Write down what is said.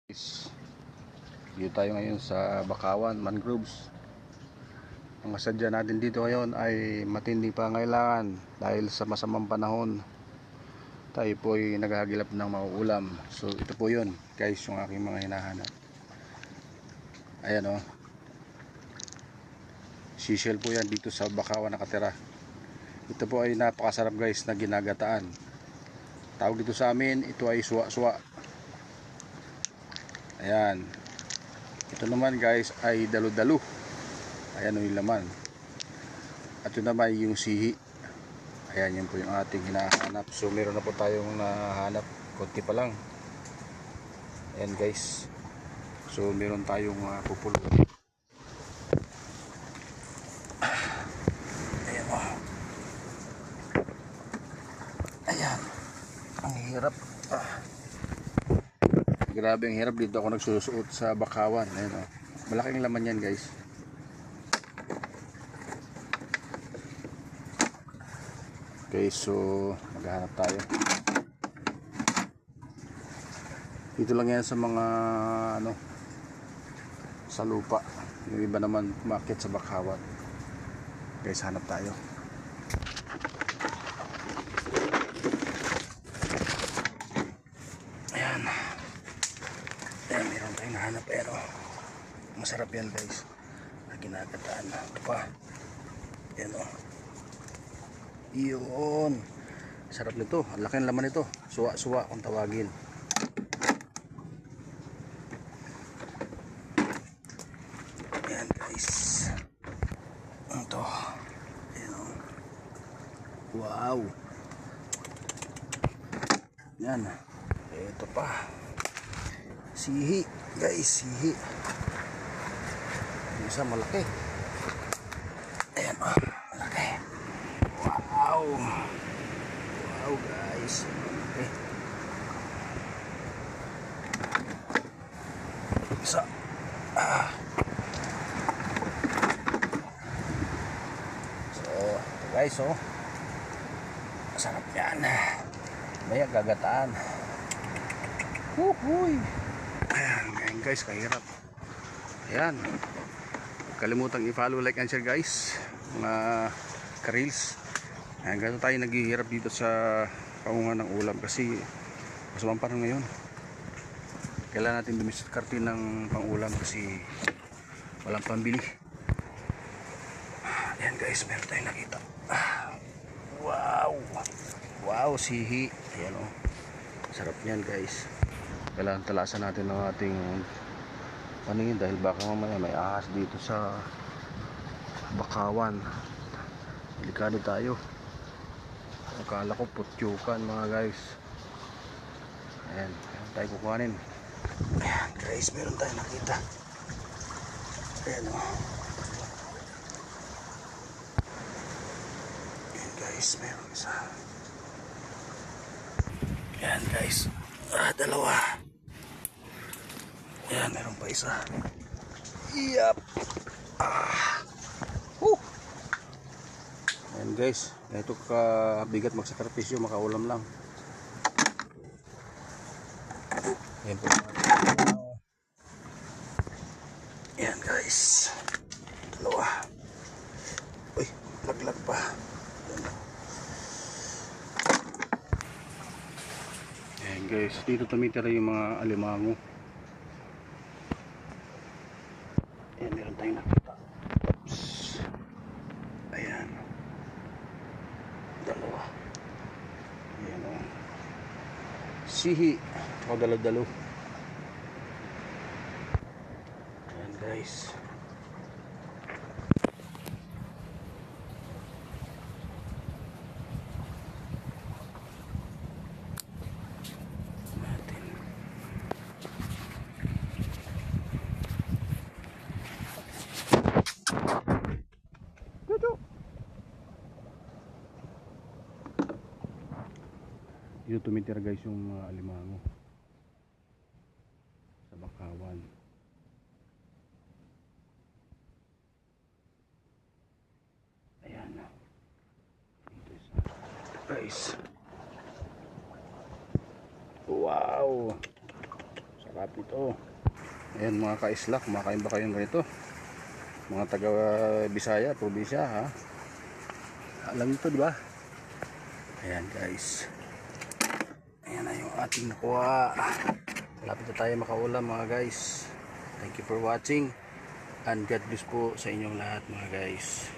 Dito tayo ngayon sa Bakawan Mangroves. Ang sadya natin dito ngayon ay matinding pangailangan dahil sa masamang panahon. Tayo po ay naghahagilap ng mauulam. So ito po yun guys, yung aking mga hinahanap. Ayan o, seashell po yan dito sa Bakawan nakatira. Ito po ay napakasarap guys na ginagataan. Tawag dito sa amin, ito ay suwa-suwa. Ayan. Ito naman guys ay dalu-dalu. Ayan yung laman. At yun naman yung sihi. Ayan, yun po yung ating hinahanap. So meron na po tayong nahanap. Konti pa lang. Ayan guys. So meron tayong pupulo. Ayan o. Ayan. Ang hirap. Grabe ang hirap, dito ako nagsusuot sa Bakawan. Ayan o. Malaking laman yan guys. Okay, so maghahanap tayo. Dito lang yan sa mga sa lupa. Yung iba naman umakyat sa Bakawan. Guys, hanap tayo. Ayan. Ayan, meron tayong nahanap. Pero masarap yan guys. Ginagataan. Ito pa. Ayan o. Iyon. Sarap nito. Ang laki ng laman nito. Suwa-suwa kung tawagin. Ayan guys. Ito. Ayan o. Wow. Yan. Ito pa. Sihi. Guys, sihi. Isa malaki. Ayan o. Malaki. Wow. Wow guys. Okay. Isa. So, guys, oh. Masarap yan. Maya gagataan. Huhuy. Ayan, ngayon guys, kahirap. Ayan. Kalimutang i-follow, like, and share guys. Mga ka-reels. Ayan, ganito tayo naghihirap dito sa pangunga ng ulam kasi masamang panahon ngayon. Kailangan natin dumiskarte ng pang-ulam kasi walang pambili. Ayan guys, meron tayong nakita. Wow! Wow, sihi. Ayan o. Sarap niyan guys. Kailangan talasan natin ng ating paningin dahil baka mamaya may ahas dito sa Bakawan. Delikado tayo. Akala ko putyukan mga guys. Ayan, ayan tayo kukuhanin. Ayan guys, meron tayong nakita. Ayan o. Ayan guys, meron isa. Ayan guys, dalawa. Ayan, meron pa isa. Yep. Ayan guys, ito kabigat magsakripisyo, makaulam lang. Ayan po. Ayan guys, dalawa. Uy, laglag pa. Ayan guys, dito tumitira yung mga alimango. Ayan, meron tayong nakita. Oops. Ayan. Dalawa. Ayan o. Sihi. Tsaka dalo-dalo. Ayan guys. Dito tumitira guys yung mga alimango sa Bakawan. Ayan. Dito isa. Guys. Wow. Sarap Sarap ito. Ayan mga ka-isla, kumakain ba kayong ganito? Mga taga Bisaya, probinsya ha. Alam nito di ba? Ayan guys. Ayan na yung ating nakuha. Malapit na tayo makaulam mga guys. Thank you for watching. And God bless po sa inyong lahat mga guys.